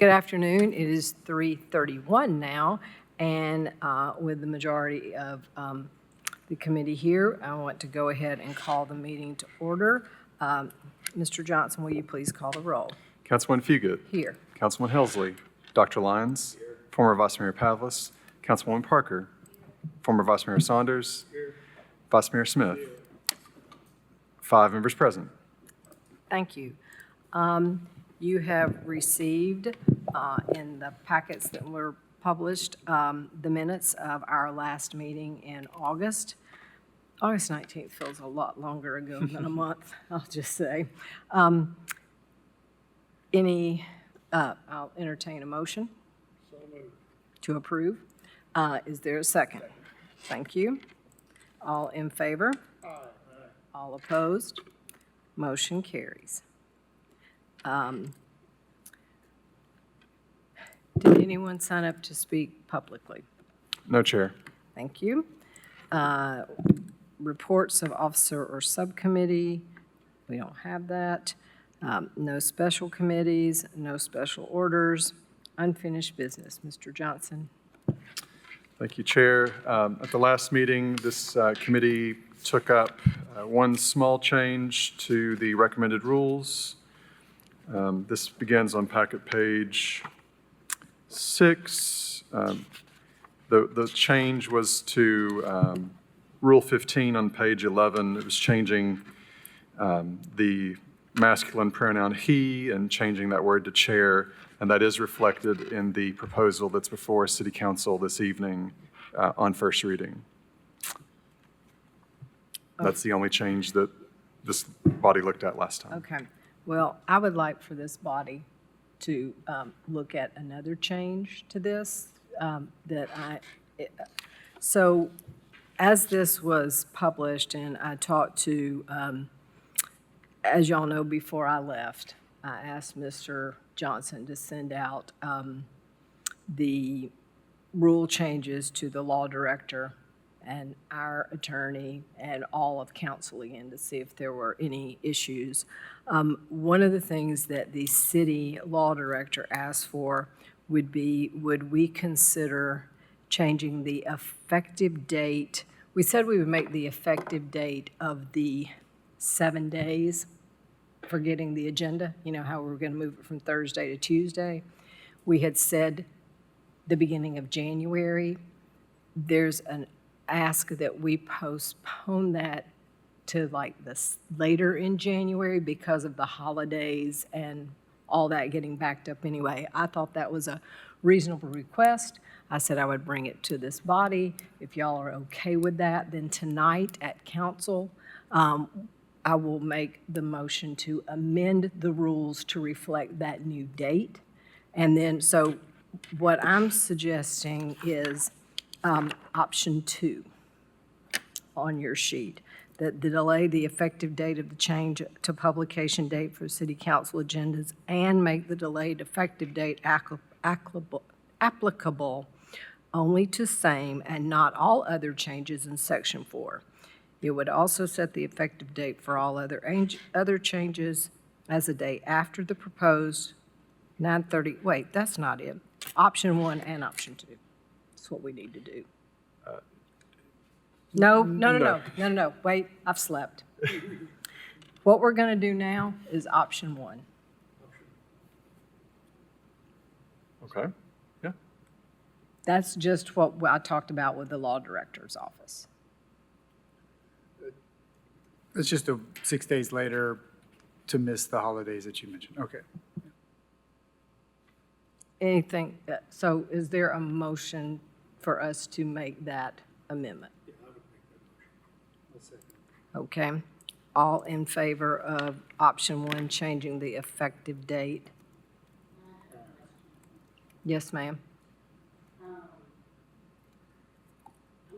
Good afternoon. It is 3:31 now, and with the majority of the committee here, I want to go ahead and call the meeting to order. Mr. Johnson, will you please call the roll? Councilman Fugit. Here. Councilman Helsley. Dr. Lyons. Here. Former Vice Mayor Pavlis. Councilwoman Parker. Former Vice Mayor Saunders. Here. Vice Mayor Smith. Here. 5 members present. Thank you. You have received in the packets that were published the minutes of our last meeting in August. August 19th feels a lot longer ago than a month, I'll just say. I'll entertain a motion to approve. Is there a second? Thank you. All in favor? Aye. All opposed? Motion carries. Did anyone sign up to speak publicly? No, Chair. Thank you. Reports of officer or subcommittee, we don't have that. No special committees, no special orders, unfinished business. Mr. Johnson. Thank you, Chair. At the last meeting, this committee took up one small change to the recommended rules. This begins on packet page 6. The change was to Rule 15 on page 11. It was changing the masculine pronoun he and changing that word to chair, and that is reflected in the proposal that's before City Council this evening on first reading. That's the only change that this body looked at last time. Okay. Well, I would like for this body to look at another change to this so as this was published and I talked to, as y'all know, before I left, I asked Mr. Johnson to send out the rule changes to the law director and our attorney and all of council again to see if there were any issues. One of the things that the city law director asked for would be, would we consider changing the effective date? We said we would make the effective date of the 7 days for getting the agenda, you know, how we were going to move it from Thursday to Tuesday. We had said the beginning of January. There's an ask that we postpone that to like this later in January because of the holidays and all that getting backed up anyway. I thought that was a reasonable request. I said I would bring it to this body. If y'all are okay with that, then tonight at council, I will make the motion to amend the rules to reflect that new date. And then, so what I'm suggesting is option 2 on your sheet, that delay the effective date of the change to publication date for city council agendas and make the delayed effective date applicable only to same and not all other changes in section 4. It would also set the effective date for all other changes as a day after the proposed 9/30. Wait, that's not it. Option 1 and option 2. That's what we need to do. No. Wait, I've slept. What we're going to do now is option 1. Okay. Yeah. That's just what I talked about with the law director's office. It's just 6 days later to miss the holidays that you mentioned. Okay. Anything, so is there a motion for us to make that amendment? Yeah, I would make that motion. I'll second. Okay. All in favor of option 1, changing the effective date? Yes, ma'am. I'm trying to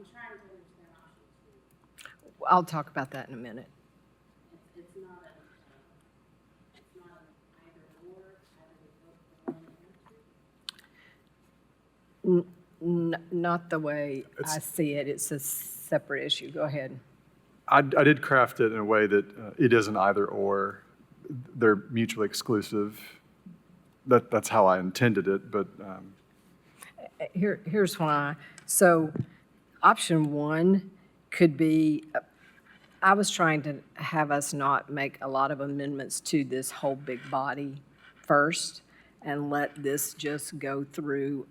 understand option 2. I'll talk about that in a minute. It's not an either or, either we vote for 1 and 2. Not the way I see it. It's a separate issue. Go ahead. I did craft it in a way that it isn't either or. They're mutually exclusive. that's how I intended it, but Here's why. So option one could be, I was trying to have us not make a lot of amendments to this whole big body first and let this just go through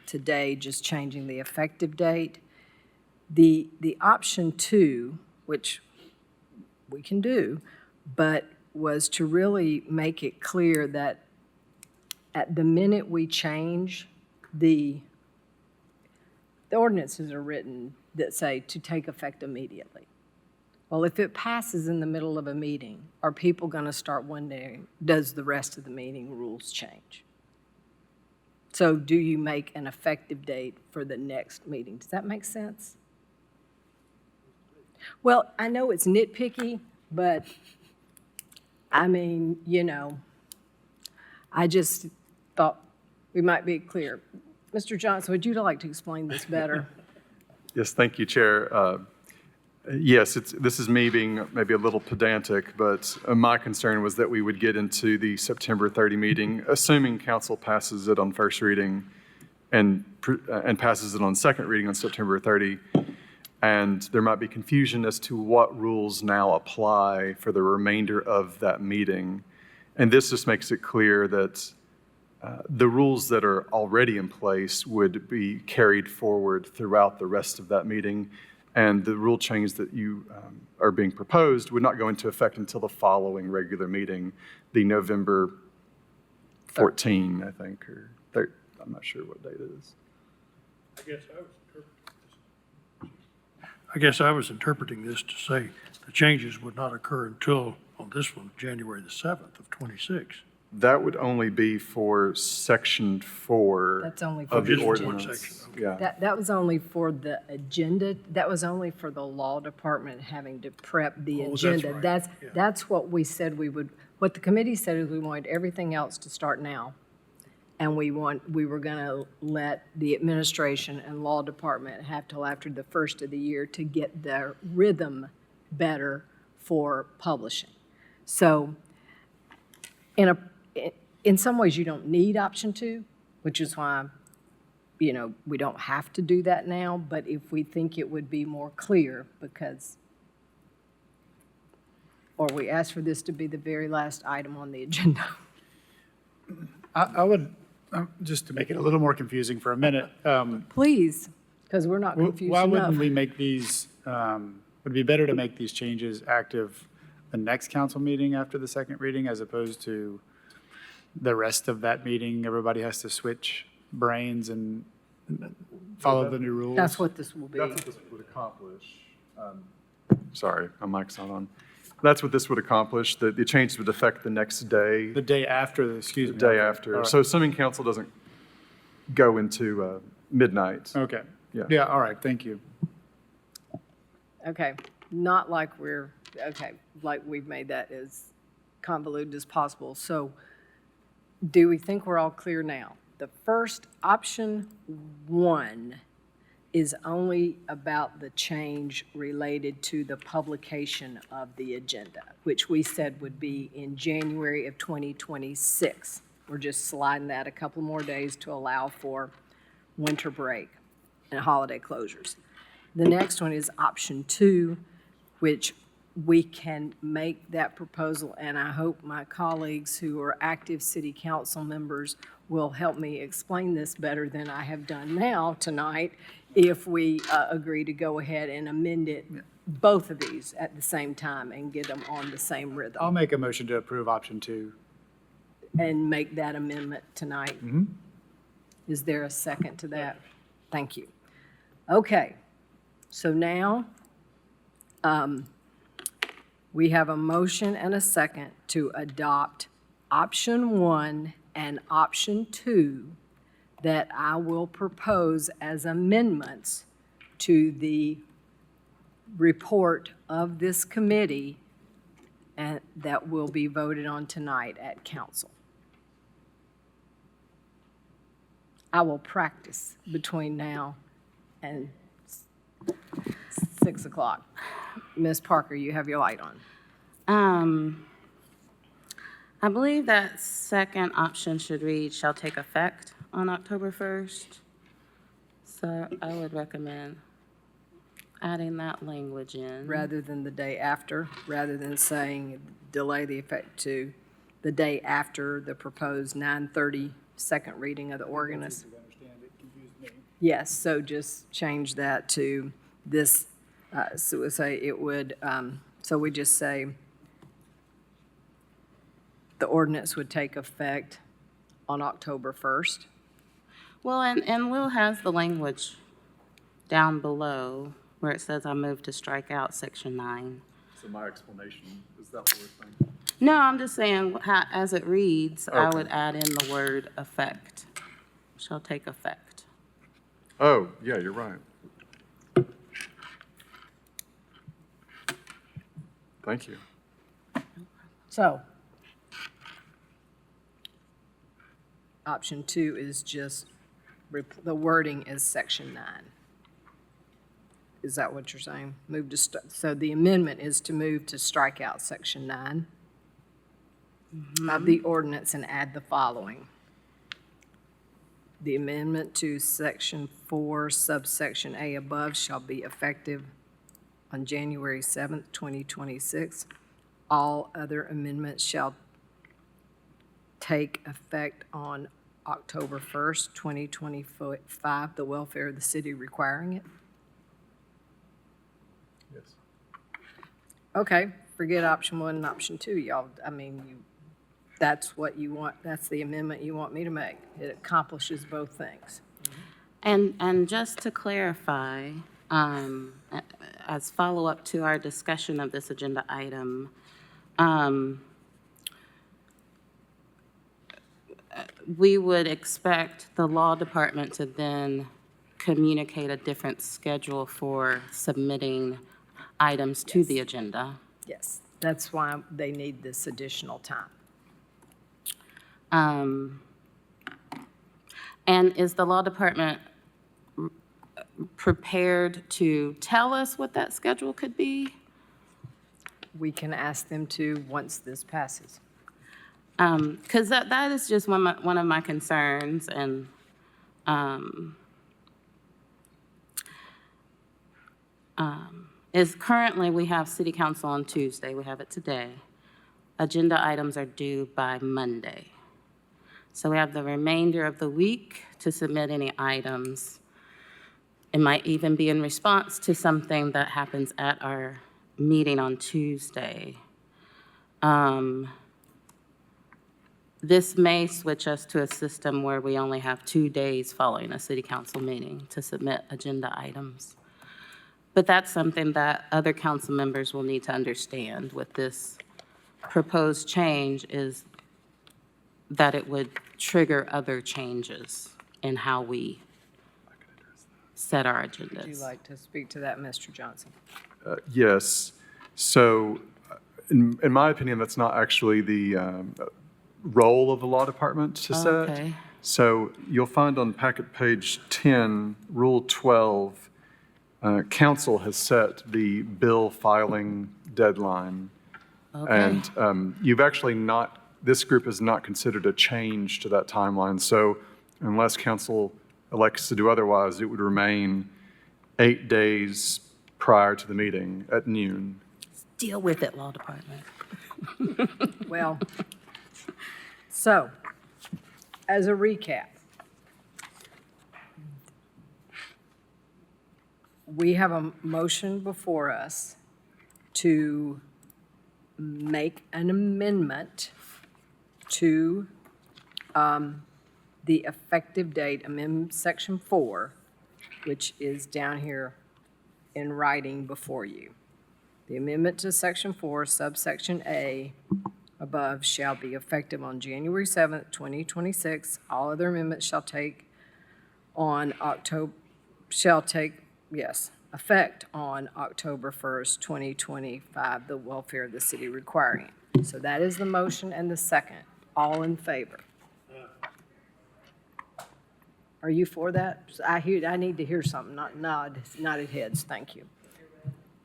today, just changing the effective date. The option two, which we can do, but was to really make it clear that at the minute we change, the ordinances are written that say to take effect immediately. Well, if it passes in the middle of a meeting, are people going to start wondering, does the rest of the meeting rules change? So do you make an effective date for the next meeting? Does that make sense? Well, I know it's nitpicky, but I mean, I just thought we might be clear. Mr. Johnson, would you like to explain this better? yes, thank you, Chair. Yes, this is me being maybe a little pedantic, but my concern was that we would get into the September 30 meeting, assuming council passes it on first reading and passes it on second reading on September 30, and there might be confusion as to what rules now apply for the remainder of that meeting. And this just makes it clear that the rules that are already in place would be carried forward throughout the rest of that meeting. And the rule change that you are being proposed would not go into effect until the following regular meeting, the November 14, I think, or 3rd. I'm not sure what date it is. I guess I was interpreting this to say the changes would not occur until, on this one, January the 7th of '26. That would only be for Section 4 That's only for of the the Just one ordinance. section, okay. Yeah. That was only for the agenda, that was only for the law department having to prep the Oh, that's agenda. right. That's, Yeah. that's what we said we would, what the committee said is we wanted everything else to start now. And we were gonna let the administration and law department have till after the first of the year to get their rhythm better for publishing. So in some ways, you don't need option two, which is why, we don't have to do that now, but if we think it would be more clear, or we ask for this to be the very last item on the agenda. I would, just to make it a little more confusing for a minute, Please, because we're not confused why enough. wouldn't we make these, would it be better to make these changes active the next council meeting after the second reading as opposed to the rest of that meeting? Everybody has to switch brains and follow the new rules? That's what this will be. That's what this would accomplish. Sorry, my mic's not on. That's what this would accomplish. The changes would affect the next day, The day after, excuse the me. day okay. after. All right. So assuming council doesn't go into midnight. Okay. Yeah. Yeah, all right, thank you. Okay, not like like we've made that as convoluted as possible. So do we think we're all clear now? The first, option one, is only about the change related to the publication of the agenda, which we said would be in January of 2026. We're just sliding that a couple more days to allow for winter break and holiday closures. The next one is option two, which we can make that proposal, and I hope my colleagues who are active city council members will help me explain this better than I have done now tonight, if we agree to go ahead and amend it, both of these at the same time, and get them on the same I'll rhythm, make a motion to approve option two. and make that amendment tonight. Is there a second to that? Thank you. Okay, so now, we have a motion and a second to adopt option one and option two that I will propose as amendments to the report of this committee and that will be voted on tonight at council. I will practice between now and 6 o'clock. Ms. Parker, you have your light on. I believe that second option should read, shall take effect on October 1st. So I would recommend adding that language in. Rather than the day after, rather than saying delay the effect to the day after the proposed 9:30 second reading of the ordinance. Yes, so just change that to this, so we'll say it would, so we just say the ordinance would take effect on October 1st. Well, and Will has the language down below where it says I move to strike out section 9. So my explanation, is that what we're saying? No, I'm just saying, as it reads, I Okay. would add in the word effect, shall take effect. Oh, yeah, you're right. Thank you. So, option 2 is just, the wording is section 9. Is that what you're saying? Move to, so the amendment is to move to strike out section 9 of the ordinance and add the following. The amendment to section 4 subsection A above shall be effective on January 7th, 2026. All other amendments shall take effect on October 1st, 2025, the welfare of the city requiring it. Yes. Okay, forget option 1 and option 2, y'all. I mean, that's what you want, that's the amendment you want me to make. It accomplishes both things. And just to clarify, as follow-up to our discussion of this agenda item, we would expect the law department to then communicate a different schedule for submitting items to the agenda. Yes, that's why they need this additional time. And is the law department prepared to tell us what that schedule could be? We can ask them to once this passes. Because that is just one of my concerns, and is currently we have city council on Tuesday. We have it today. Agenda items are due by Monday. So we have the remainder of the week to submit any items. It might even be in response to something that happens at our meeting on Tuesday. This may switch us to a system where we only have 2 days following a city council meeting to submit agenda items. But that's something that other council members will need to understand with this proposed change, is that it would trigger other changes in how we set our agendas. Would you like to speak to that, Mr. Johnson? Yes. So in my opinion, that's not actually the role of the law department to set. Okay. So you'll find on packet page 10, Rule 12, council has set the bill filing deadline. Okay. And you've actually not, this group has not considered a change to that timeline. So unless council elects to do otherwise, it would remain 8 days prior to the meeting at noon. Deal with it, law department. Well, so, as a recap, we have a motion before us to make an amendment to the effective date, amend section 4, which is down here in writing before you. The amendment to section 4, subsection A, above shall be effective on January 7th, 2026. All other amendments shall take effect on October 1st, 2025, the welfare of the city requiring it. So that is the motion and the second. All in favor? Are you for that? I need to hear something, not nodded heads, thank you.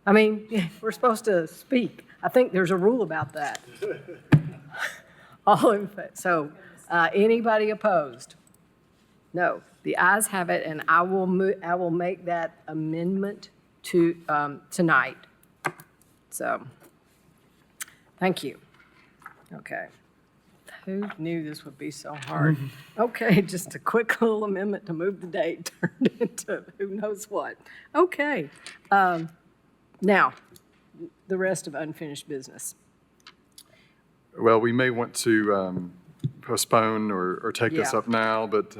I mean, we're supposed to speak. I think there's a rule about that. All in, so, anybody opposed? No, the ayes have it, and I will make that amendment to, tonight. So, thank you. Okay. Who knew this would be so hard? Okay, just a quick little amendment to move the date turned into who knows what. Okay. Now, the rest of unfinished business. Well, we may want to postpone or take this Yeah. up now, but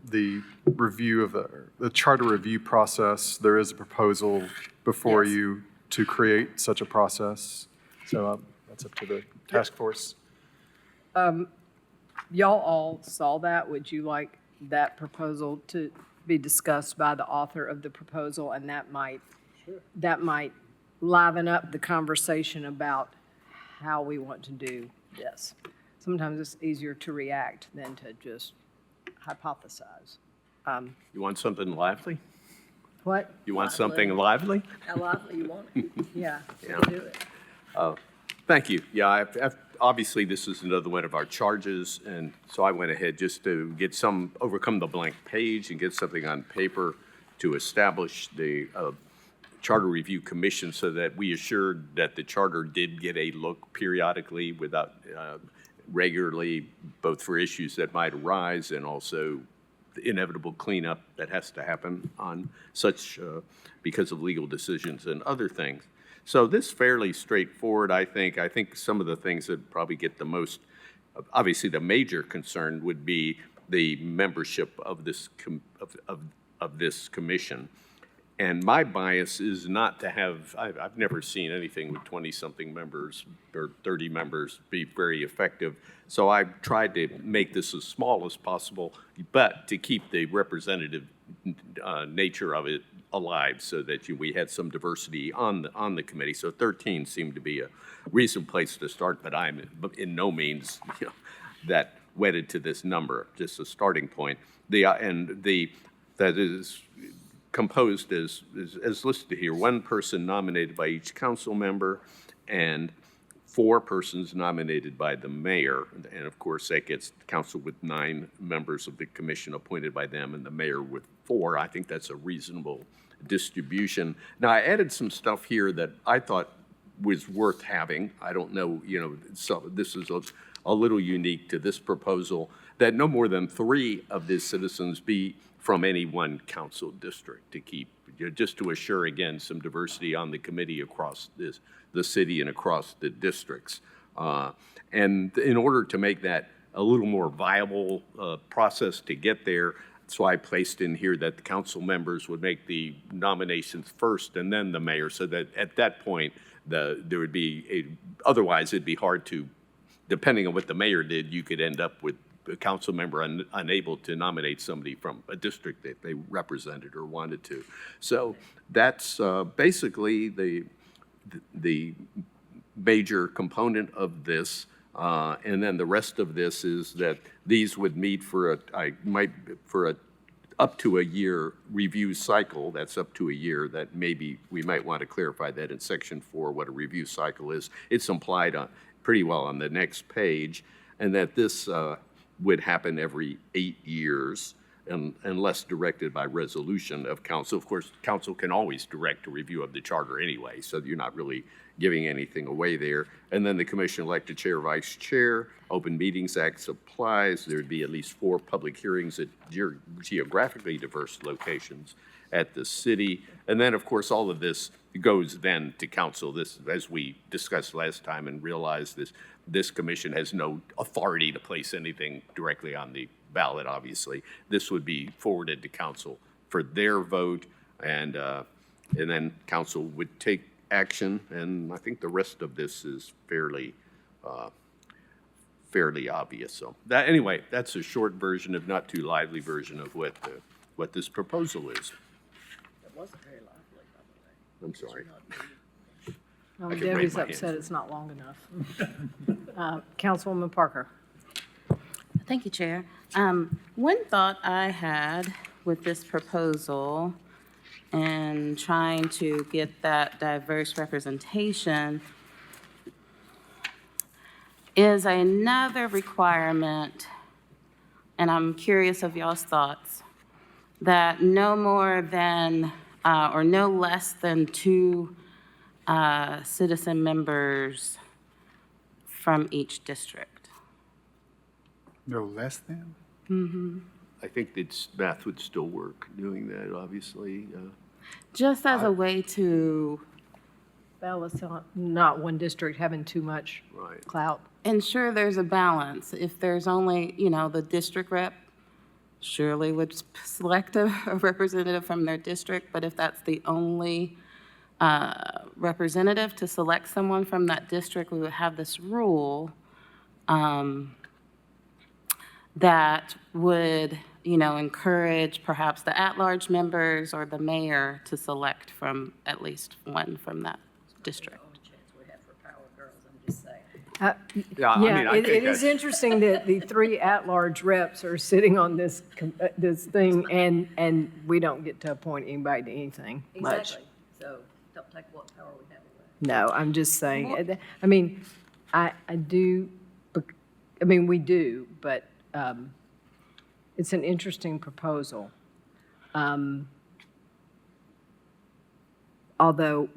the review of the charter review process, there is a proposal before Yes. you to create such a process. So that's up to the task force. Y'all all saw that. Would you like that proposal to be discussed by the author of the proposal? And that might liven up the conversation about how we want to do this. Sometimes it's easier to react than to just hypothesize. You want something lively? What? You want something lively? How lively you want it? Yeah, Yeah. do it. Thank you. Yeah, obviously, this is another one of our charges, and so I went ahead just to overcome the blank page and get something on paper to establish the Charter Review Commission so that we assured that the charter did get a look periodically without regularly, both for issues that might arise and also the inevitable cleanup that has to happen on such because of legal decisions and other things. So this fairly straightforward, I think. I think some of the things that probably get the most, obviously the major concern would be the membership of this of this commission. And my bias is not to have, I've never seen anything with 20-something members or 30 members be very effective. So I've tried to make this as small as possible, but to keep the representative nature of it alive so that we had some diversity on the committee. So 13 seemed to be a reasonable place to start, but I'm in no means that wedded to this number, just a starting point. That is composed as listed here, one person nominated by each council member and 4 persons nominated by the mayor. And of course, that gets the council with 9 members of the commission appointed by them and the mayor with 4. I think that's a reasonable distribution. Now, I added some stuff here that I thought was worth having. I don't know, so this is a little unique to this proposal, that no more than 3 of the citizens be from any one council district to keep, just to assure, again, some diversity on the committee across the city and across the districts. And in order to make that a little more viable process to get there, so I placed in here that the council members would make the nominations first and then the mayor, so that at that point, there would be otherwise it'd be hard to, depending on what the mayor did, you could end up with a council member unable to nominate somebody from a district that they represented or wanted to. So that's basically the major component of this. And then the rest of this is that these would meet for up to a year review cycle. That's up to a year. That maybe we might want to clarify that in section 4 what a review cycle is. It's implied pretty well on the next page, and that this would happen every 8 years unless directed by resolution of council. Of course, council can always direct a review of the charter anyway, so you're not really giving anything away there. And then the commission elect a chair, vice chair. Open Meetings Act applies. There'd be at least 4 public hearings at geographically diverse locations at the city. And then, of course, all of this goes then to council. This, as we discussed last time and realized, this commission has no authority to place anything directly on the ballot, obviously. This would be forwarded to council for their vote, and then council would take action, and I think the rest of this is fairly obvious. So anyway, that's a short version, if not too lively version, of what this proposal is. It wasn't very lively, by the way. I'm sorry. No, can raise Debbie's my upset hand. it's not long enough. Councilwoman Parker. Thank you, Chair. One thought I had with this proposal and trying to get that diverse representation is another requirement, and I'm curious of y'all's thoughts, that no more than, or no less than 2 citizen members from each district. No less than? I think that math would still work doing that, obviously. Just as a way to Balance on, not one district having too much Right. clout. ensure there's a balance. If there's only, the district rep surely would select a representative from their district, but if that's the only representative to select someone from that district, we would have this rule that would, encourage perhaps the at-large members or the mayor to select from at least one from that district. Yeah, Yeah, I mean, I it think is that's- interesting that the 3 at-large reps are sitting on this, this thing, and we don't get to appoint anybody to anything much. Exactly. So don't take what power we have away. No, I'm just saying, I mean, I do, I mean, we do, but it's an interesting proposal. Although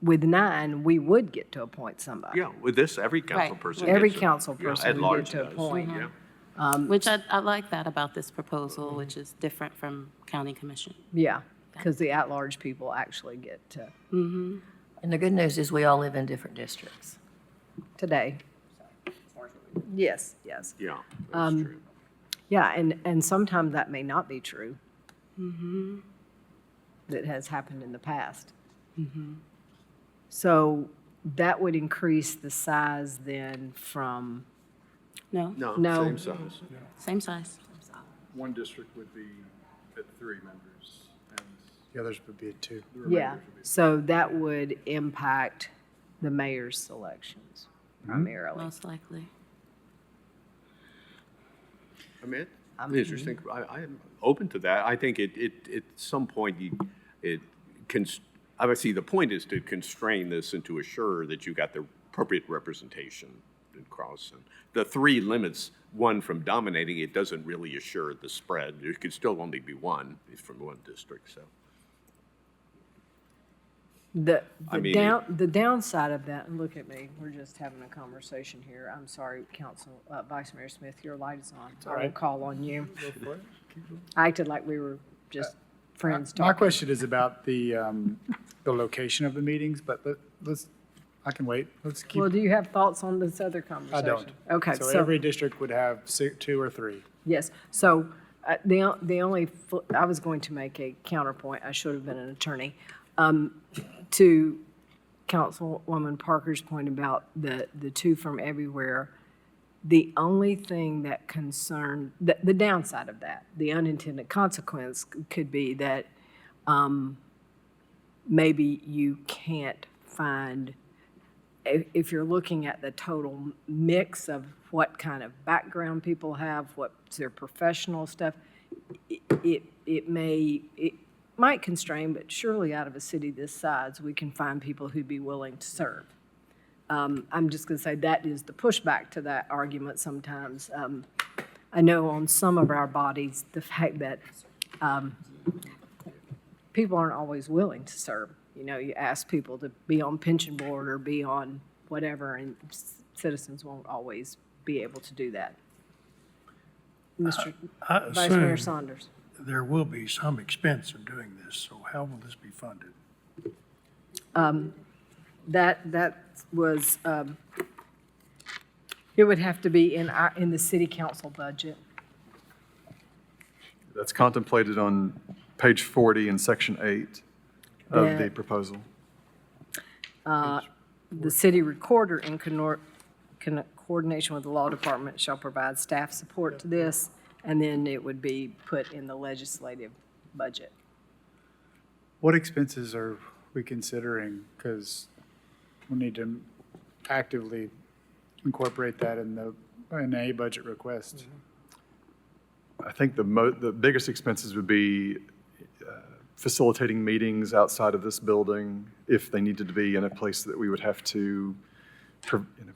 with 9, we would get to appoint somebody. Yeah, with this, every council Right. person. Every gets a- council yeah, person at would large get to does, appoint. yeah. Which I like that about this proposal, which is different from county commission. Yeah, because the at-large people actually get to, And the good news is we all live in different districts. today. Yes, yes. Yeah, that's true. Yeah, and sometimes that may not be true. That has happened in the past. So that would increase the size then from, No, No, No. same size. same size. One district would be at 3 members, and The others would be at 2. the remainder yeah, would be. so that would impact the mayor's selections primarily. Most likely. I mean, interesting. I am open to that. I think at some point, obviously, the point is to constrain this and to assure that you got the appropriate representation across. And the 3 limits one from dominating. It doesn't really assure the spread. There could still only be one from one district, so. The I mean, the downside of that, and look at me, we're just having a conversation here. I'm sorry, Vice Mayor Smith, your light is on. I will right. call on you. I acted like we were just friends My talking. question is about the location of the meetings, but I can wait. Let's keep, Well, do you have thoughts on this other I conversation? don't. Okay, So every district would have 2 or 3. yes, so the only, I was going to make a counterpoint, I should have been an attorney, to Councilwoman Parker's point about the 2 from everywhere. The only thing that concerned, the downside of that, the unintended consequence could be that maybe you can't find, if you're looking at the total mix of what kind of background people have, what's their professional stuff, it might constrain, but surely out of a city this size, we can find people who'd be willing to serve. I'm just going to say that is the pushback to that argument sometimes. I know on some of our bodies, the fact that people aren't always willing to serve. You ask people to be on pension board or be on whatever, and citizens won't always be able to do that. Mr. I Vice Mayor assume Saunders. there will be some expense in doing this, so how will this be funded? That was, it would have to be in the city council budget. That's contemplated on page 40 in section 8 of the That- proposal. The city recorder in coordination with the law department shall provide staff support to this, and then it would be put in the legislative budget. What expenses are we considering? Because we need to actively incorporate that in a budget request. I think the biggest expenses would be facilitating meetings outside of this building, if they needed to be in a place that we would have to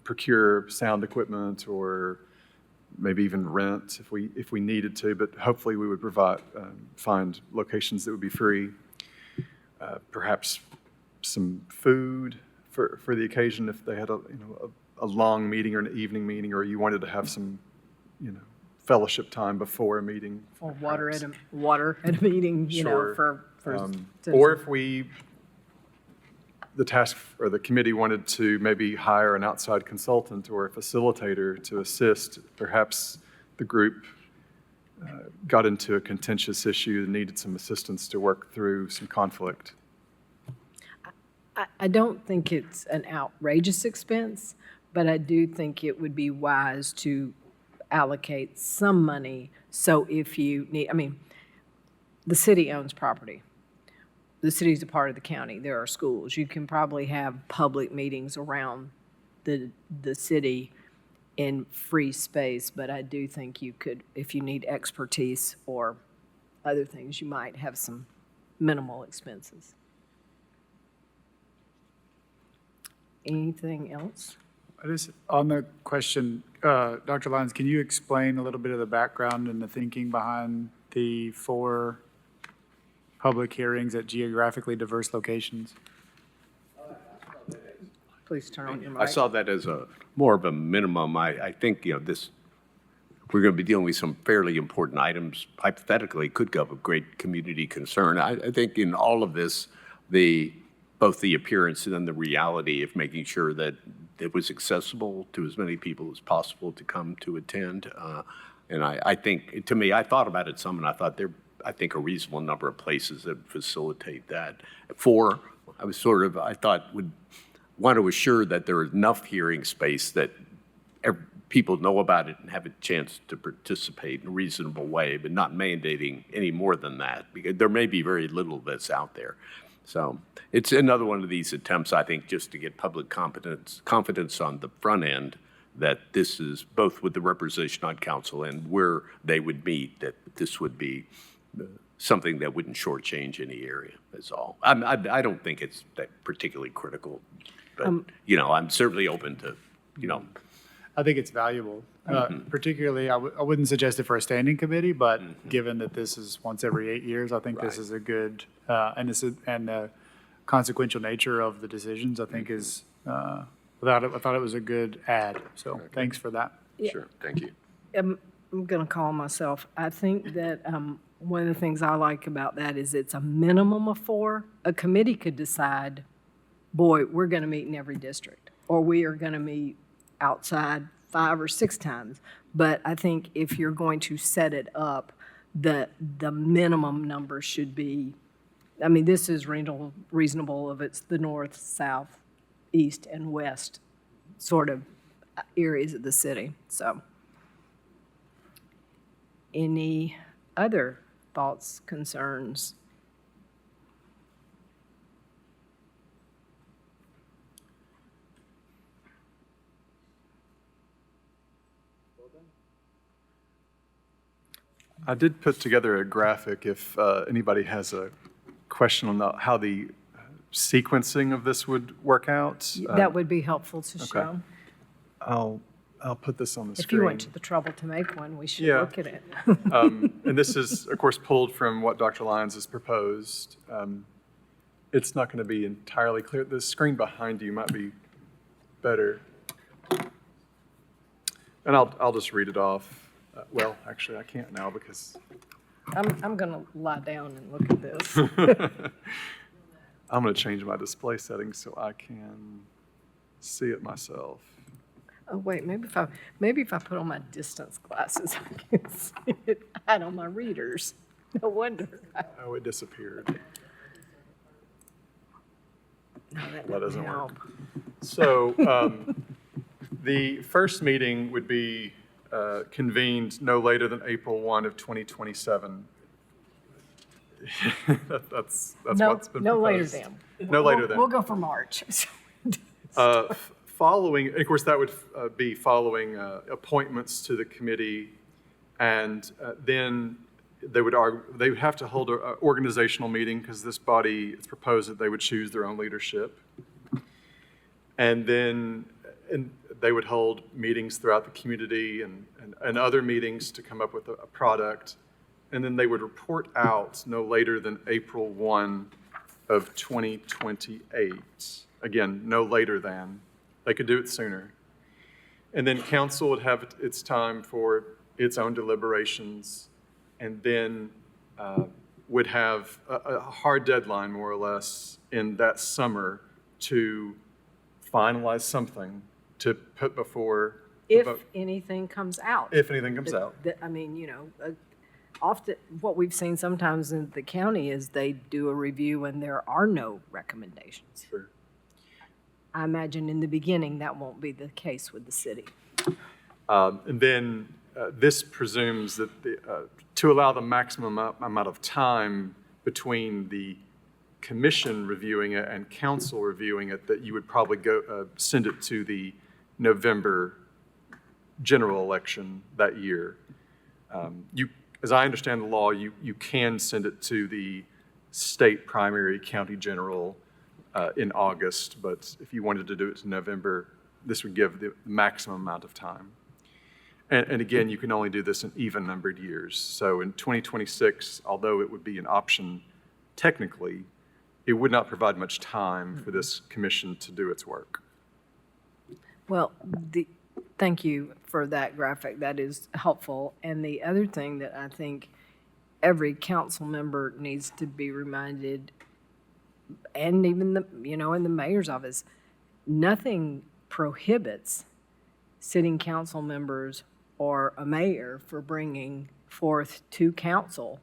procure sound equipment or maybe even rent if we needed to, but hopefully we would find locations that would be free. Perhaps some food for the occasion if they had a long meeting or an evening meeting, or you wanted to have some, fellowship time before a meeting. Or water at a meeting, Sure. for. Or if the task or the committee wanted to maybe hire an outside consultant or a facilitator to assist, perhaps the group got into a contentious issue and needed some assistance to work through some conflict. I don't think it's an outrageous expense, but I do think it would be wise to allocate some money. So if you need, the city owns property. The city's a part of the county. There are schools. You can probably have public meetings around the city in free space, but I do think you could, if you need expertise or other things, you might have some minimal expenses. Anything else? On the question, Dr. Lyons, can you explain a little bit of the background and the thinking behind the 4 public hearings at geographically diverse locations? Please turn on your mic. I saw that as more of a minimum. I think, we're going to be dealing with some fairly important items, hypothetically, could go of great community concern. I think in all of this, both the appearance and then the reality of making sure that it was accessible to as many people as possible to come to attend. And I think, to me, I thought about it some, and I thought I think a reasonable number of places that facilitate that. 4, I thought would want to assure that there is enough hearing space that people know about it and have a chance to participate in a reasonable way, but not mandating any more than that, because there may be very little that's out there. So it's another one of these attempts, I think, just to get public confidence on the front end that this is both with the representation on council and where they would meet, that this would be something that wouldn't shortchange any area, is all. I don't think it's that particularly critical, but, I'm certainly open to, I think it's valuable. Particularly, I wouldn't suggest it for a standing committee, but given that this is once every 8 years, I think this is a good, and the consequential nature of the decisions, I think is, I thought it was a good add. So thanks for that. Sure, thank you. I'm going to call myself. I think that one of the things I like about that is it's a minimum of 4. A committee could decide, boy, we're going to meet in every district, or we are going to meet outside 5 or 6 times. But I think if you're going to set it up, the minimum number should be, this is reasonable if it's the north, south, east, and west sort of areas of the city. So any other thoughts, concerns? I did put together a graphic if anybody has a question on how the sequencing of this would work out. That would be helpful to show. I'll put this on the If screen. you went to the trouble to make one, we should Yeah. look at it. And this is, of course, pulled from what Dr. Lyons has proposed. It's not going to be entirely clear. The screen behind you might be better. And I'll just read it off. Well, actually, I can't now because I'm going to lie down and look at this. I'm going to change my display settings so I can see it myself. Oh, wait, maybe if I put on my distance glasses, I can see it. I had on my readers. No wonder. Oh, it disappeared. No, that That doesn't help. work. So the first meeting would be convened no later than April 1 of 2027. That's No, what's been proposed. no later than. No later than. We'll go for March. Following, of course, that would be following appointments to the committee, and then they would have to hold an organizational meeting because this body, it's proposed that they would choose their own leadership. And then And they would hold meetings throughout the community and other meetings to come up with a product. And then they would report out no later than April 1 of 2028. Again, no later than. They could do it sooner. And then council would have its time for its own deliberations, and then would have a hard deadline, more or less, in that summer to finalize something to put before the If vote. anything comes out. If anything comes out. I mean, often, what we've seen sometimes in the county is they do a review and there are no recommendations. Sure. I imagine in the beginning, that won't be the case with the city. And then this presumes that to allow the maximum amount of time between the commission reviewing it and council reviewing it, that you would probably send it to the November general election that year. As I understand the law, you can send it to the state primary, county general in August, but if you wanted to do it in November, this would give the maximum amount of time. And again, you can only do this in even-numbered years. So in 2026, although it would be an option technically, it would not provide much time for this commission to do its work. Well, thank you for that graphic. That is helpful. And the other thing that I think every council member needs to be reminded, and even in the mayor's office, nothing prohibits sitting council members or a mayor for bringing forth to council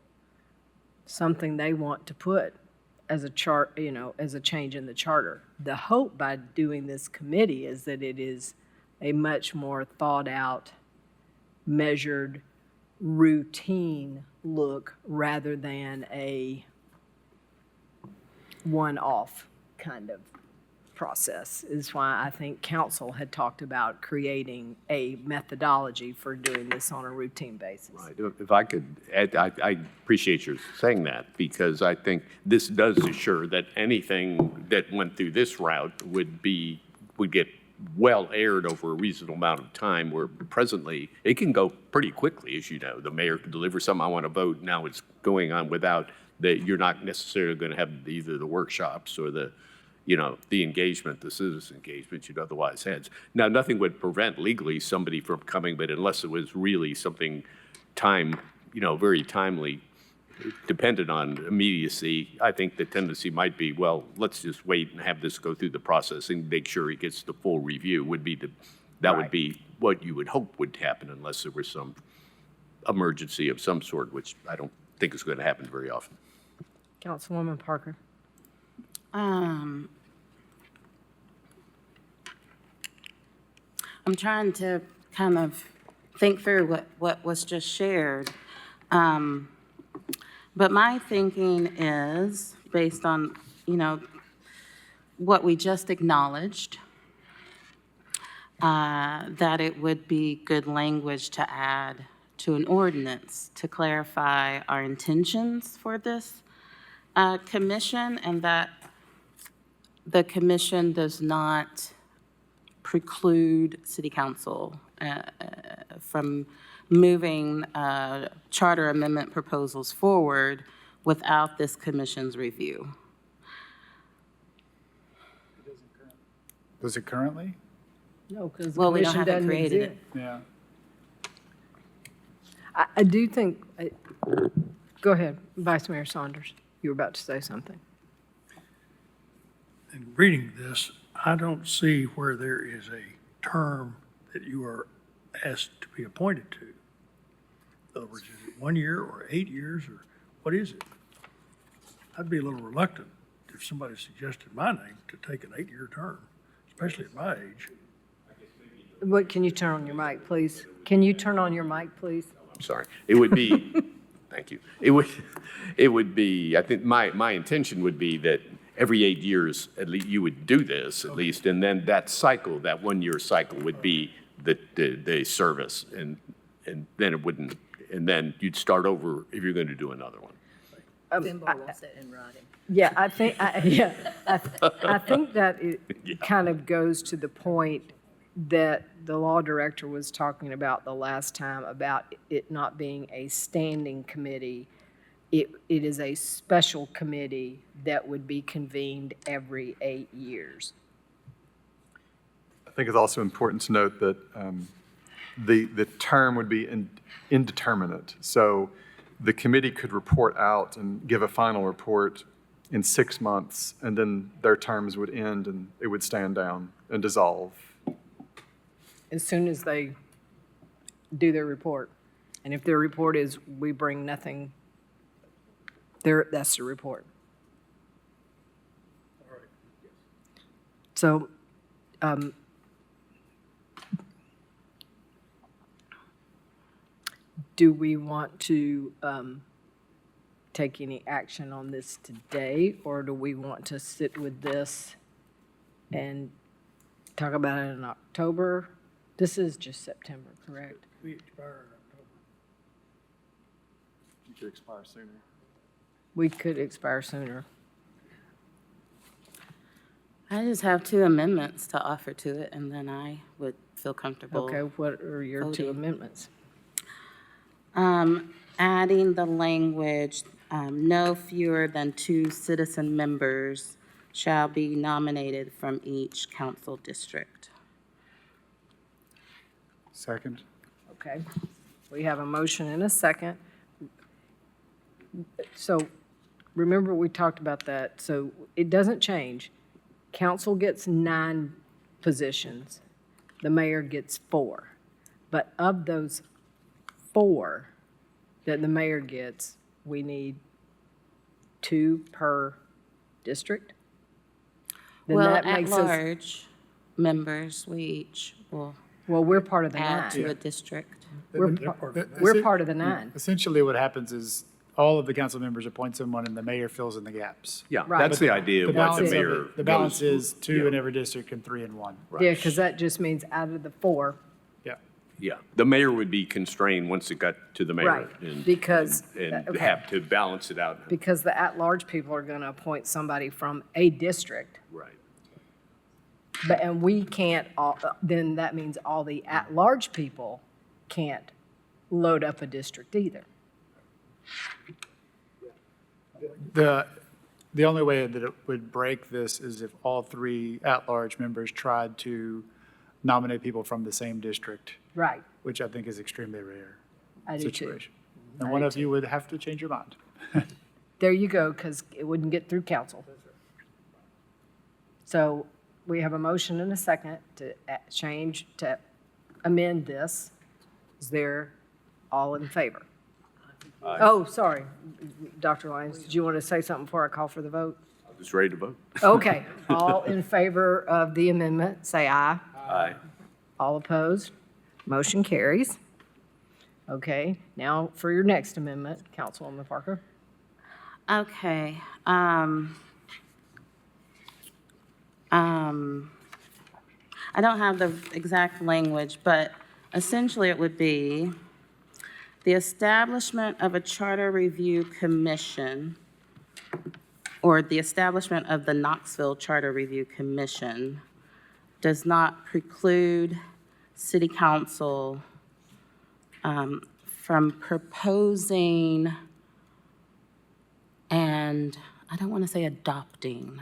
something they want to put as a change in the charter. The hope by doing this committee is that it is a much more thought out, measured, routine look rather than a one-off kind of process, is why I think council had talked about creating a methodology for doing this on a routine basis. Right. If I could add, I appreciate your saying that, because I think this does assure that anything that went through this route would get well aired over a reasonable amount of time, where presently it can go pretty quickly, as you know. The mayor can deliver something, I want to vote, now it's going on without that. You're not necessarily going to have either the workshops or the engagement, the citizen engagement you'd otherwise had. Now, nothing would prevent legally somebody from coming, but unless it was really something very timely, dependent on immediacy, I think the tendency might be, well, let's just wait and have this go through the process and make sure it gets the full review would be would be what you would hope would happen, unless there was some emergency of some sort, which I don't think is going to happen very often. Councilwoman Parker. I'm trying to kind of think through what was just shared. But my thinking is, based on, what we just acknowledged, that it would be good language to add to an ordinance to clarify our intentions for this commission, and that the commission does not preclude city council from moving charter amendment proposals forward without this commission's review. Does it currently? No, because the Well, we commission haven't doesn't created exist. it. Yeah. I do think, go ahead, Vice Mayor Saunders. You were about to say something. In reading this, I don't see where there is a term that you are asked to be appointed to. In other words, is it 1 year or 8 years, or what is it? I'd be a little reluctant if somebody suggested my name to take an 8-year term, especially at my age. What, can you turn on your mic, please? Can you turn on your mic, please? I'm sorry. It would be, thank you. It would be, I think my intention would be that every 8 years, at least, you would do this, at least, and then that cycle, that 1-year cycle would be the service, and then it wouldn't, and then you'd start over if you're going to do another one. Finbar wants it in writing. Yeah, I think that it kind of goes to the point that the law director was talking about the last time about it not being a standing committee. It is a special committee that would be convened every 8 years. I think it's also important to note that the term would be indeterminate. So the committee could report out and give a final report in 6 months, and then their terms would end and it would stand down and dissolve. As soon as they do their report. And if their report is, we bring nothing, that's the report. So, do we want to take any action on this today, or do we want to sit with this and talk about it in October? This is just September, correct? We expire in October. You could expire sooner. We could expire sooner. I just have 2 amendments to offer to it, and then I would feel comfortable. Okay, what are your 2 voting. amendments? Adding the language, no fewer than 2 citizen members shall be nominated from each council district. Second. Okay, we have a motion and a second. So remember, we talked about that, so it doesn't change. Council gets 9 positions, the mayor gets 4. But of those 4 that the mayor gets, we need 2 per district? Then Well, that at makes us- large members, we each will Well, we're part of the add to 9. a district. We're part of the 9. Essentially, what happens is all of the council members appoint someone and the mayor fills in the gaps. Yeah, Right. that's the idea The of what balance the of mayor. it, the balance goes- is 2 in every district and 3 in one. Yeah, because that just means out of the 4, Yeah. Yeah, the mayor would be constrained once it got to the mayor. Right, and- because- And okay. have to balance it out. because the at-large people are going to appoint somebody from a district. Right. But, and we can't, then that means all the at-large people can't load up a district either. The only way that it would break this is if all 3 at-large members tried to nominate people from the same district, Right, which I think is extremely rare I do too. situation. And one of you would have to change your mind. There you go, because it wouldn't get through council. So we have a motion and a second to to amend this. Is there all in favor? Oh, sorry, Dr. Lyons, did you want to say something before I call for the vote? I'm just ready to vote. Okay, all in favor of the amendment, say aye. Aye. All opposed? Motion carries. Okay, now for your next amendment, Councilwoman Parker. Okay. I don't have the exact language, but essentially it would be the establishment of a charter review commission, or the establishment of the Knoxville Charter Review Commission does not preclude city council from proposing and, I don't want to say adopting,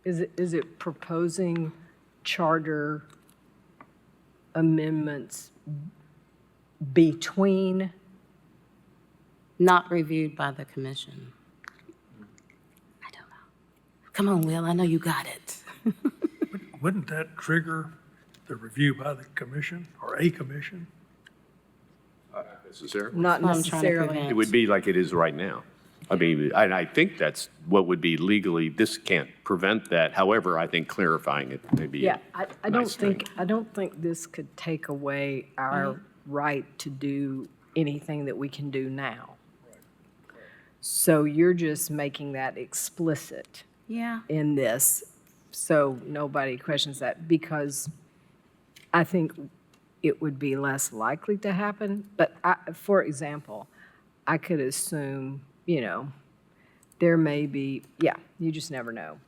Is it proposing charter amendments between, not reviewed by the commission? I don't know. Come on, Will, I know you got it. Wouldn't that trigger the review by the commission or a commission? Necessarily. not That's what I'm trying to necessarily? prevent. It would be like it is right now. I mean, I think that's what would be legally, this can't prevent that. However, I think clarifying it may be. Yeah, I don't nice thing. think, I don't think this could take away our right to do anything that we can do now. So you're just making that explicit Yeah. in this, so nobody questions that, because I think it would be less likely to happen. But for example, I could assume, there may be, yeah, you just never know.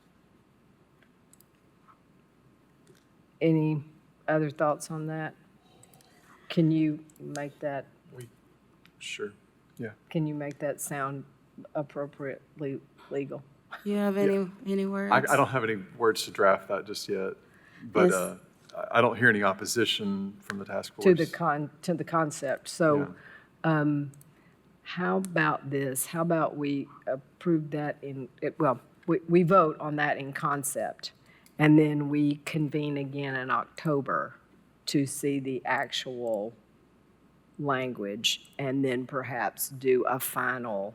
Any other thoughts on that? Can you make that, Sure, yeah. can you make that sound appropriately legal? You have any words? I don't have any words to draft that just yet, but Yes. I don't hear any opposition from the task force. To the concept. So, how about this? How about we approve that we vote on that in concept, and then we convene again in October to see the actual language, and then perhaps do a final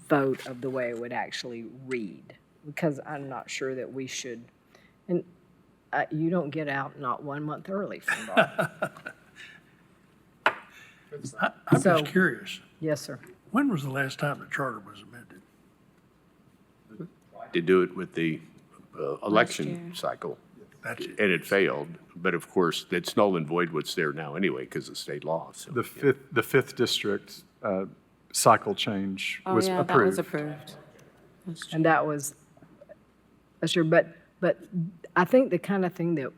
vote of the way it would actually read. Because I'm not sure that we should, and you don't get out not 1 month early from Bar. I'm So- just curious, Yes, sir. when was the last time the charter was amended? To do it with the election year. cycle, That's it. and it failed. But of course, it's null and void what's there now anyway because of state law. So, The fifth district cycle change Oh, was yeah, that was approved. approved. That's true. And that was, sure, but I think the kind of thing that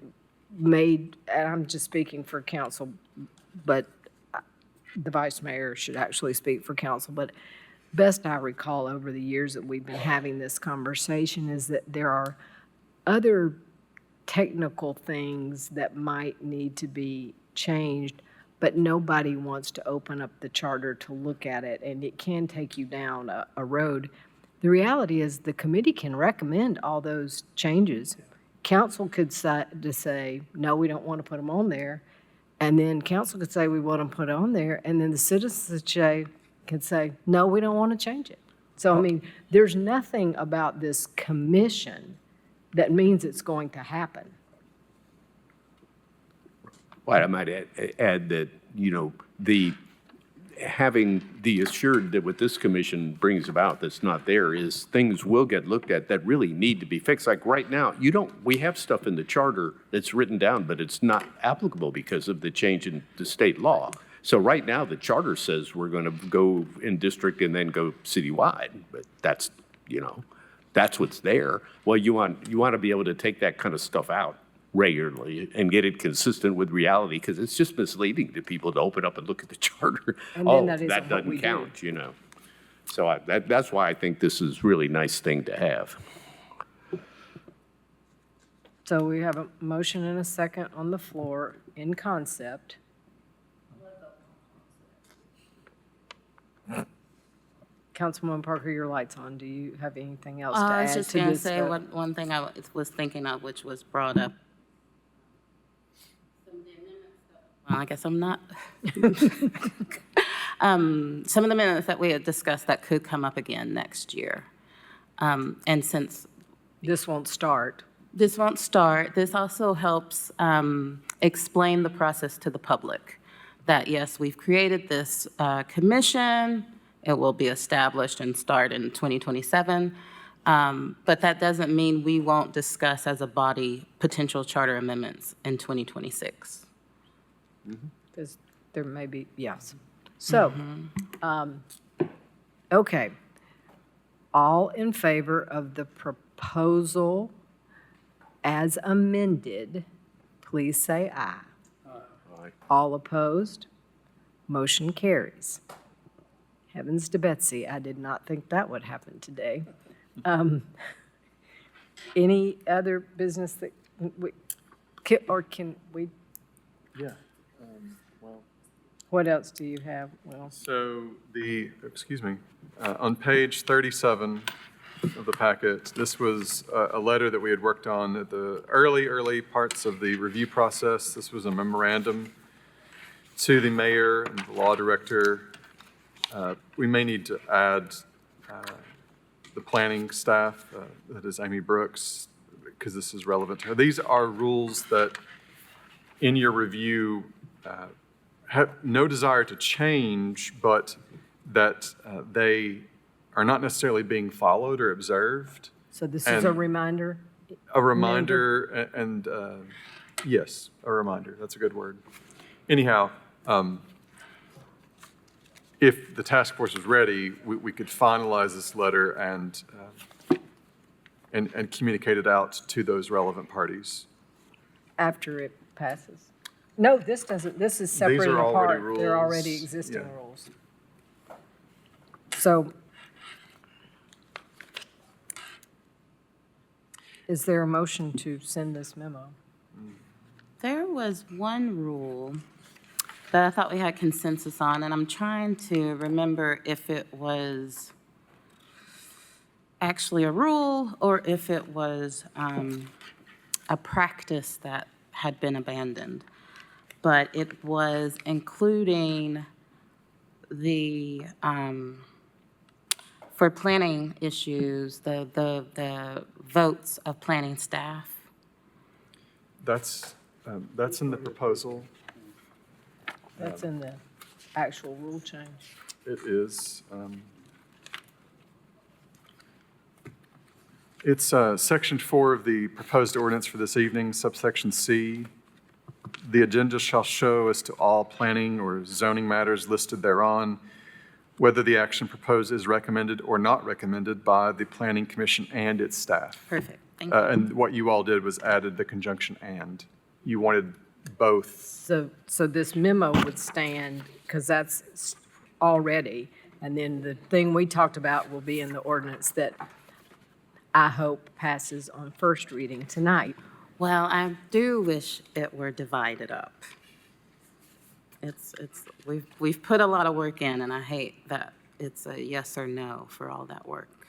made, and I'm just speaking for council, but the vice mayor should actually speak for council, but best I recall over the years that we've been having this conversation is that there are other technical things that might need to be changed, but nobody wants to open up the charter to look at it, and it can take you down a road. The reality is the committee can recommend all those changes. Council could say, no, we don't want to put them on there. And then council could say, we want to put it on there. And then the citizens could say, no, we don't want to change it. So, I mean, there's nothing about this commission that means it's going to happen. well, I might add that, having the assured that what this commission brings about that's not there is things will get looked at that really need to be fixed. Like right now, we have stuff in the charter that's written down, but it's not applicable because of the change in the state law. So right now, the charter says we're going to go in district and then go citywide, but that's what's there. Well, you want to be able to take that kind of stuff out regularly and get it consistent with reality, because it's just misleading to people to open up and look at the charter. And then that isn't that what doesn't we do. count, So that's why I think this is really a nice thing to have. So we have a motion and a second on the floor in concept. Councilwoman Parker, your light's on. Do you have anything else to I add was to just going to this say vote? one thing I was thinking of, which was brought up. Well, I guess I'm not. Some of the minutes that we had discussed that could come up again next year. And since This won't start. this won't start, this also helps explain the process to the public. That yes, we've created this commission, it will be established and start in 2027. But that doesn't mean we won't discuss as a body potential charter amendments in 2026. Because there may be, yes. So, okay. All in favor of the proposal as amended, please say aye. Aye. All opposed? Motion carries. Heavens to Betsy, I did not think that would happen today. Any other business that can we, Yeah. what else do you have, Will? So on page 37 of the packet, this was a letter that we had worked on at the early parts of the review process. This was a memorandum to the mayor and the law director. We may need to add the planning staff, that is Amy Brooks, because this is relevant to her. These are rules that in your review have no desire to change, but that they are not necessarily being followed or observed. So this is a And- reminder? A reminder, and yes, a reminder, that's a good word. Anyhow, if the task force is ready, we could finalize this letter and communicate it out to those relevant parties. after it passes. No, this doesn't, this is separate and are already apart. They're already rules, existing yeah. rules. So is there a motion to send this memo? There was one rule that I thought we had consensus on, and I'm trying to remember if it was actually a rule or if it was a practice that had been abandoned. But it was including the, for planning issues, the votes of planning staff. That's in the proposal. That's in the actual rule change. It is. It's Section 4 of the proposed ordinance for this evening, subsection C. The agenda shall show as to all planning or zoning matters listed thereon, whether the action proposed is recommended or not recommended by the Planning Commission and its staff. Perfect, thank you. And what you all did was added the conjunction "and." You wanted both. So this memo would stand, because that's already, and then the thing we talked about will be in the ordinance that I hope passes on first reading tonight. Well, I do wish it were divided up. We've put a lot of work in, and I hate that it's a yes or no for all that work,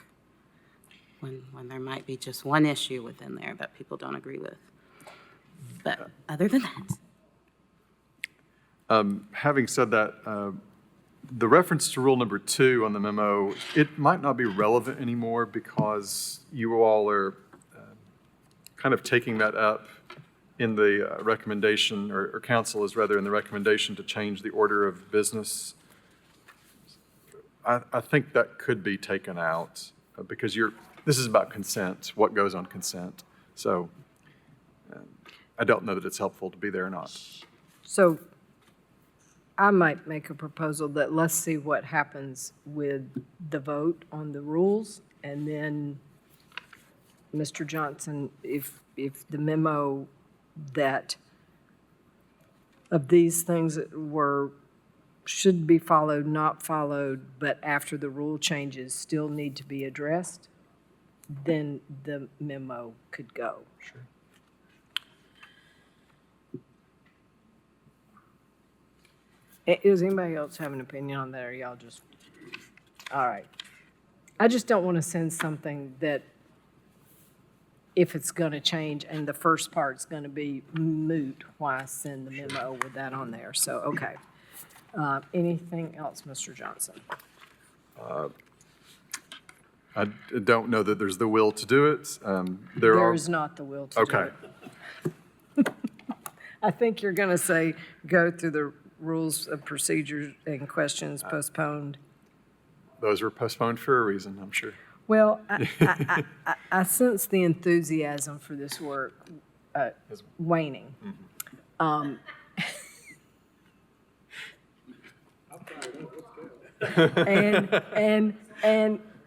when there might be just one issue within there that people don't agree with. But other than that. Having said that, the reference to rule number 2 on the memo, it might not be relevant anymore because you all are kind of taking that up in the recommendation, or council is rather in the recommendation to change the order of business. I think that could be taken out because this is about consent, what goes on consent. So I don't know that it's helpful to be there or not. So I might make a proposal that let's see what happens with the vote on the rules, and then, Mr. Johnson, if the memo that of these things that should be followed, not followed, but after the rule changes still need to be addressed, then the memo could go. Sure. Does anybody else have an opinion on that, or y'all just, all right. I just don't want to send something that, if it's going to change and the first part's going to be moot, why send the memo with that on there? So, okay. Anything else, Mr. Johnson? I don't know that there's the will to do it. There are. There's not the will to do Okay. it. I think you're going to say, go through the rules of procedures and questions postponed. Those were postponed for a reason, I'm sure. Well, I sense the enthusiasm for this work waning. And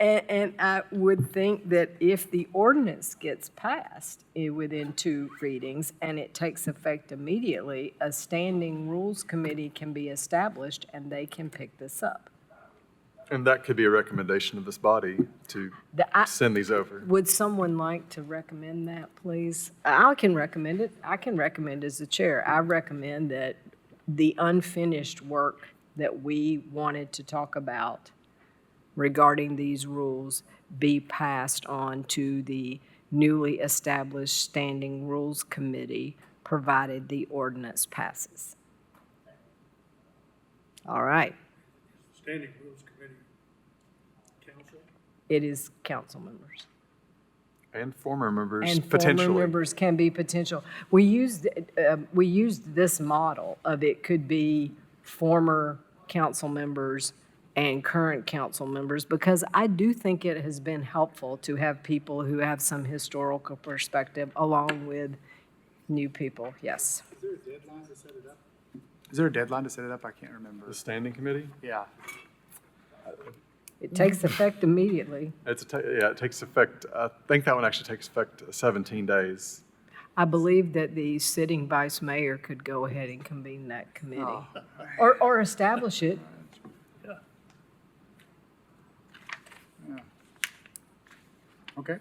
I would think that if the ordinance gets passed within 2 readings and it takes effect immediately, a standing rules committee can be established and they can pick this up. And that could be a recommendation of this body to send these over. Would someone like to recommend that, please? I can recommend it. I can recommend as the chair. I recommend that the unfinished work that we wanted to talk about regarding these rules be passed on to the newly established Standing Rules Committee, provided the ordinance passes. All right. Standing Rules Committee, council? It is council members. And former members, And potentially. former members can be potential. We used this model of it could be former council members and current council members, because I do think it has been helpful to have people who have some historical perspective along with new people. Yes. Is there a deadline to set it up? Is there a deadline to set it up? I can't remember. The standing committee? Yeah. It takes effect immediately. It takes effect, I think that one actually takes effect 17 days. I believe that the sitting vice mayor could go ahead and convene that committee. Oh. Or establish it. Okay.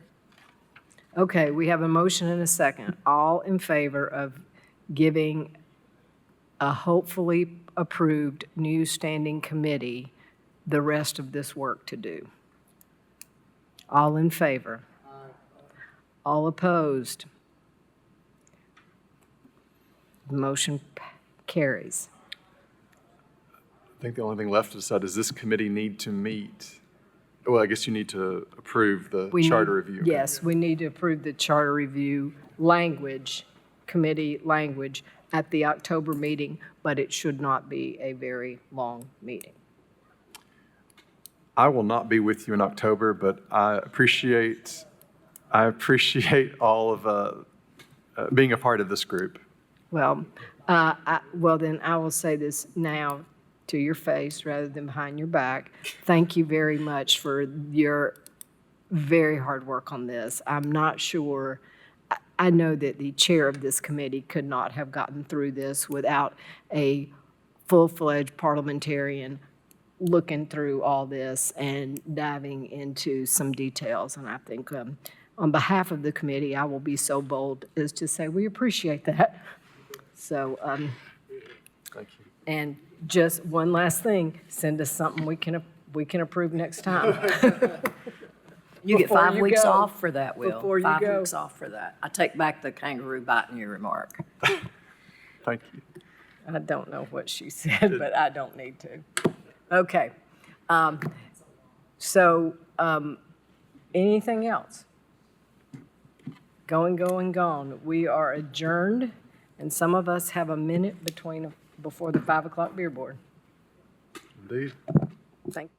Okay, we have a motion and a second. All in favor of giving a hopefully approved new standing committee the rest of this work to do? All in favor? All opposed? The motion carries. I think the only thing left to decide, does this committee need to meet? Well, I guess you need to approve the We charter need- review. Yes, we need to approve the charter review language, committee language at the October meeting, but it should not be a very long meeting. I will not be with you in October, but I appreciate all of being a part of this group. Well, well, then I will say this now to your face rather than behind your back. Thank you very much for your very hard work on this. I'm not sure, I know that the chair of this committee could not have gotten through this without a full-fledged parliamentarian looking through all this and diving into some details. And I think on behalf of the committee, I will be so bold as to say we appreciate that. So, Thank you. and just one last thing, send us something we can approve next time. You get Before 5 you weeks go. off for that, Will. Before you 5 go. weeks off for that. I take back the kangaroo biting your remark. Thank you. I don't know what she said, but I don't need to. Okay. So, anything else? Going, gone. We are adjourned, and some of us have a minute before the 5 o'clock beer board. Indeed. Thank